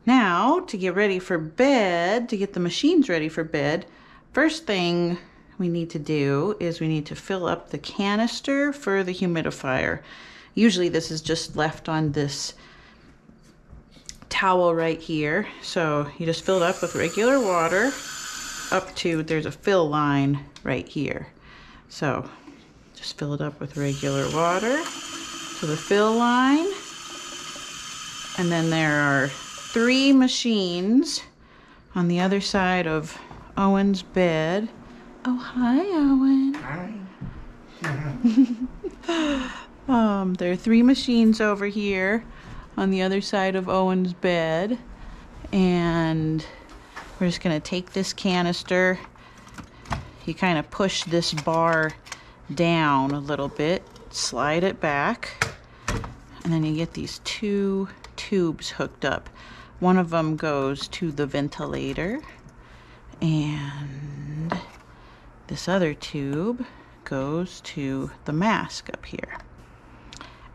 Now, to get ready for bed, to get the machines ready for bed, first thing we need to do is we need to fill up the canister for the humidifier. Usually this is just left on this towel right here. So you just fill it up with regular water up to, there's a fill line right here. So just fill it up with regular water to the fill line. And then there are 3 machines on the other side of Owen's bed. Oh, hi, Owen. Hi. There are 3 machines over here on the other side of Owen's bed. And we're just gonna take this canister. You kind of push this bar down a little bit, slide it back, and then you get these 2 tubes hooked up. One of them goes to the ventilator, and this other tube goes to the mask up here.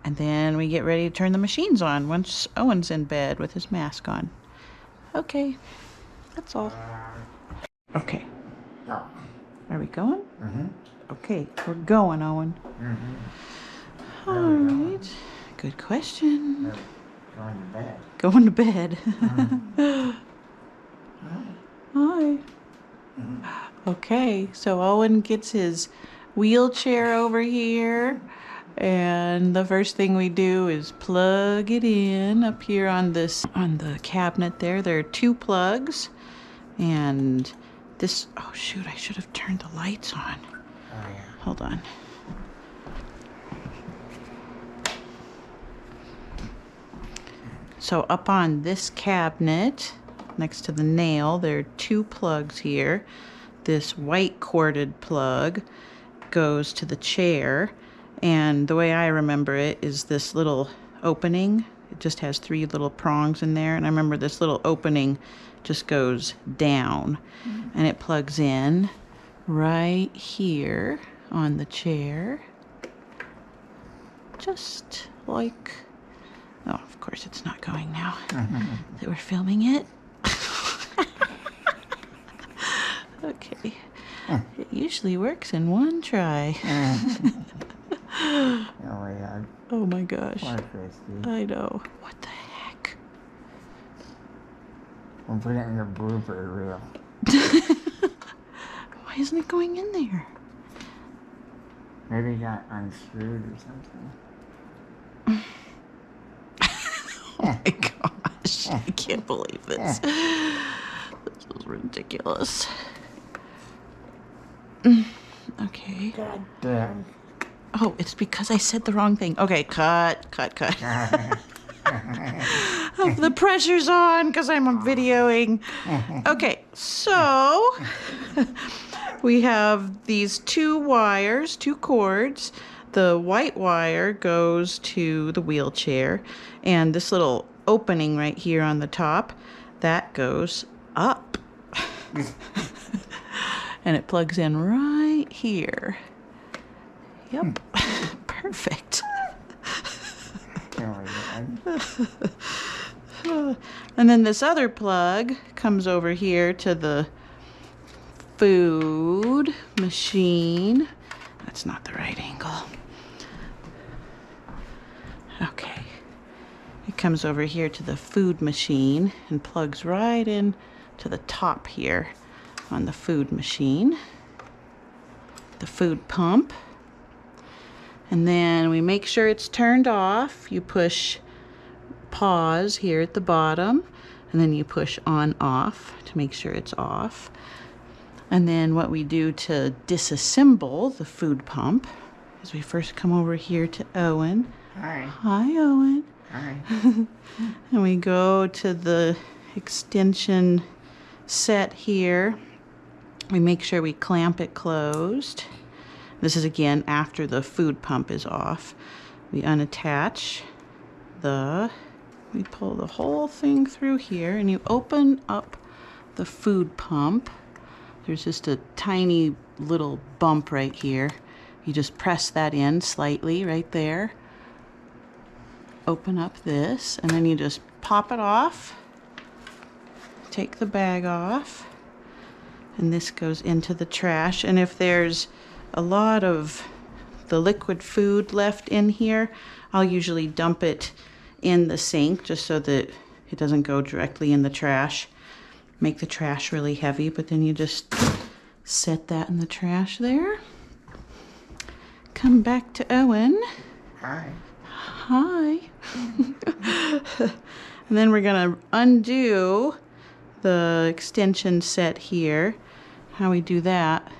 And then we get ready to turn the machines on once Owen's in bed with his mask on. Okay, that's all. Okay. Are we going? Mm-hmm. Okay, we're going, Owen. Mm-hmm. All right. Good question. Going to bed. Going to bed. Mm-hmm. Hi. Mm-hmm. Okay, so Owen gets his wheelchair over here, and the first thing we do is plug it in up here on the cabinet there. There are 2 plugs, and this, oh shoot, I should have turned the lights on. Oh, yeah. Hold on. So up on this cabinet, next to the nail, there are 2 plugs here. This white corded plug goes to the chair, and the way I remember it is this little opening. It just has 3 little prongs in there, and I remember this little opening just goes down, and it plugs in right here on the chair, just like, oh, of course it's not going now that we're filming it. Okay, it usually works in one try. Oh, yeah. Oh my gosh, What a Christy. I know. What the heck? We'll put it in the blooper reel. Why isn't it going in there? Maybe it got unscrewed or something. Oh my gosh, I can't believe this. This is ridiculous. Okay. God damn. Oh, it's because I said the wrong thing. Okay, cut. The pressure's on because I'm videoing. Okay, so we have these 2 wires, 2 cords. The white wire goes to the wheelchair, and this little opening right here on the top, that goes up. And it plugs in right here. Yep. Perfect. Oh, yeah. And then this other plug comes over here to the food machine. That's not the right angle. Okay. It comes over here to the food machine and plugs right in to the top here on the food machine. The food pump. And then we make sure it's turned off. You push pause here at the bottom, and then you push on off to make sure it's off. And then what we do to disassemble the food pump is we first come over here to Owen. Hi. Hi, Owen. Hi. And we go to the extension set here. We make sure we clamp it closed. This is again after the food pump is off. We unattach we pull the whole thing through here, and you open up the food pump. There's just a tiny little bump right here. You just press that in slightly right there. Open up this, and then you just pop it off. take the bag off, and this goes into the trash. And if there's a lot of the liquid food left in here, I'll usually dump it in the sink just so that it doesn't go directly in the trash. Make the trash really heavy, but then you just set that in the trash there. Come back to Owen. Hi. Hi. And then we're gonna undo the extension set here. How we do that,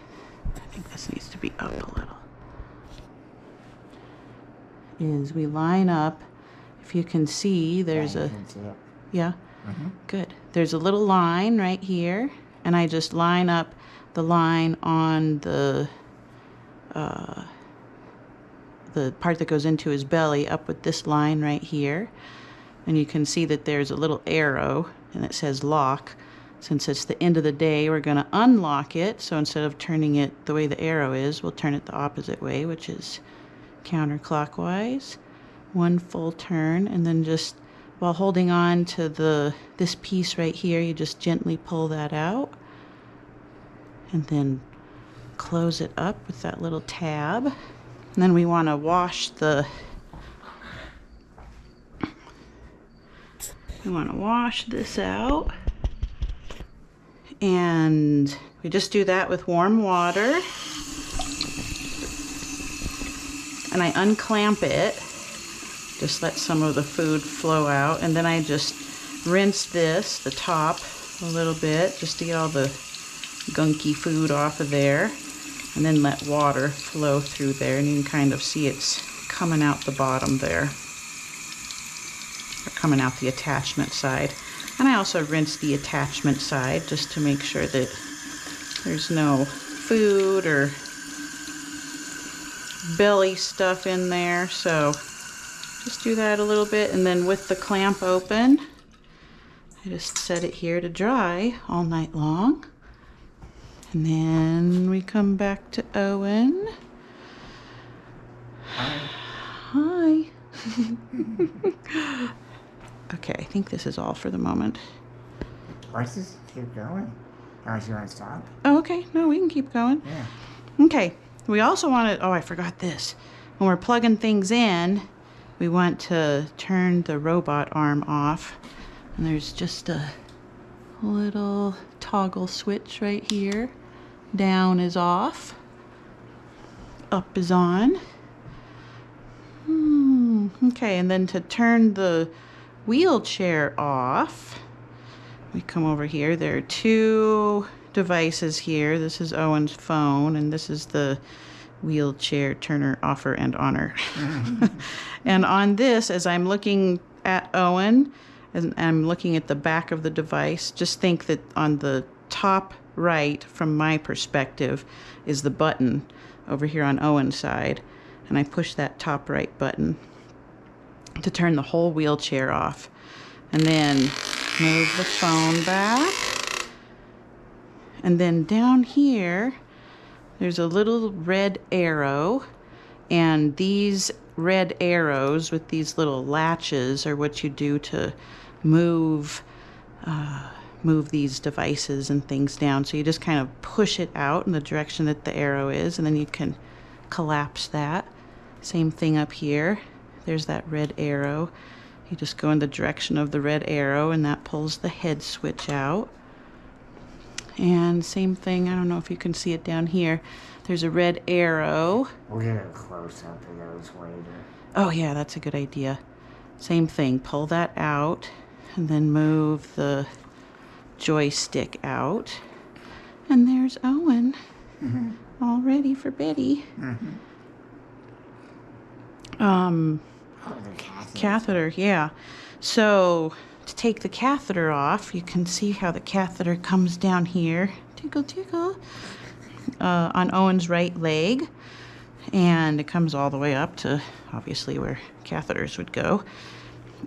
I think this needs to be up a little, is we line up, if you can see, there's Yeah, a, you can see it. yeah, Mhm. good. There's a little line right here, and I just line up the line on the part that goes into his belly up with this line right here. And you can see that there's a little arrow and it says lock. Since it's the end of the day, we're going to unlock it. So instead of turning it the way the arrow is, we'll turn it the opposite way, which is counterclockwise. One full turn, and then just while holding on to this piece right here, you just gently pull that out and then close it up with that little tab. And then we want to wash this out. And we just do that with warm water. And I unclamp it. Just let some of the food flow out. And then I just rinse this, the top, a little bit, just to get all the gunky food off of there. And then let water flow through there. And you can kind of see it's coming out the bottom there. Or coming out the attachment side. And I also rinse the attachment side just to make sure that there's no food or belly stuff in there. So just do that a little bit, and then with the clamp open, I just set it here to dry all night long. And then we come back to Owen. Hi. Okay, I think this is all for the moment. Let's just keep going. Unless you want to stop. Oh, okay. No, we can keep going. Yeah. Okay. We also wanted, oh, I forgot this. When we're plugging things in, we want to turn the robot arm off. And there's just a little toggle switch right here. Down is off. Up is on. Okay, and then to turn the wheelchair off, we come over here. There are two devices here. This is Owen's phone, and this is the wheelchair turner offer and honor. And on this, as I'm looking at Owen, and I'm looking at the back of the device, just think that on the top right, from my perspective, is the button over here on Owen's side. And I push that top right button to turn the whole wheelchair off. And then move the phone back. And then down here, there's a little red arrow. And these red arrows with these little latches are what you do to move these devices and things down. So you just kind of push it out in the direction that the arrow is, and then you can collapse that. Same thing up here. There's that red arrow. You just go in the direction of the red arrow, and that pulls the head switch out. And same thing, I don't know if you can see it down here. There's a red arrow. We'll get a close-up of those later. Oh yeah, that's a good idea. Same thing, pull that out, and then move the joystick out. And there's Owen, all ready for Betty. Oh, the catheter. Catheter, yeah. So to take the catheter off, you can see how the catheter comes down here, tickle, tickle, on Owen's right leg. And it comes all the way up to obviously where catheters would go.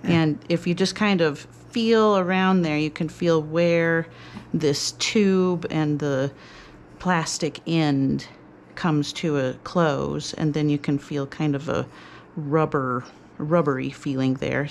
And if you just kind of feel around there, you can feel where this tube and the plastic end comes to a close, and then you can feel kind of a rubbery feeling there.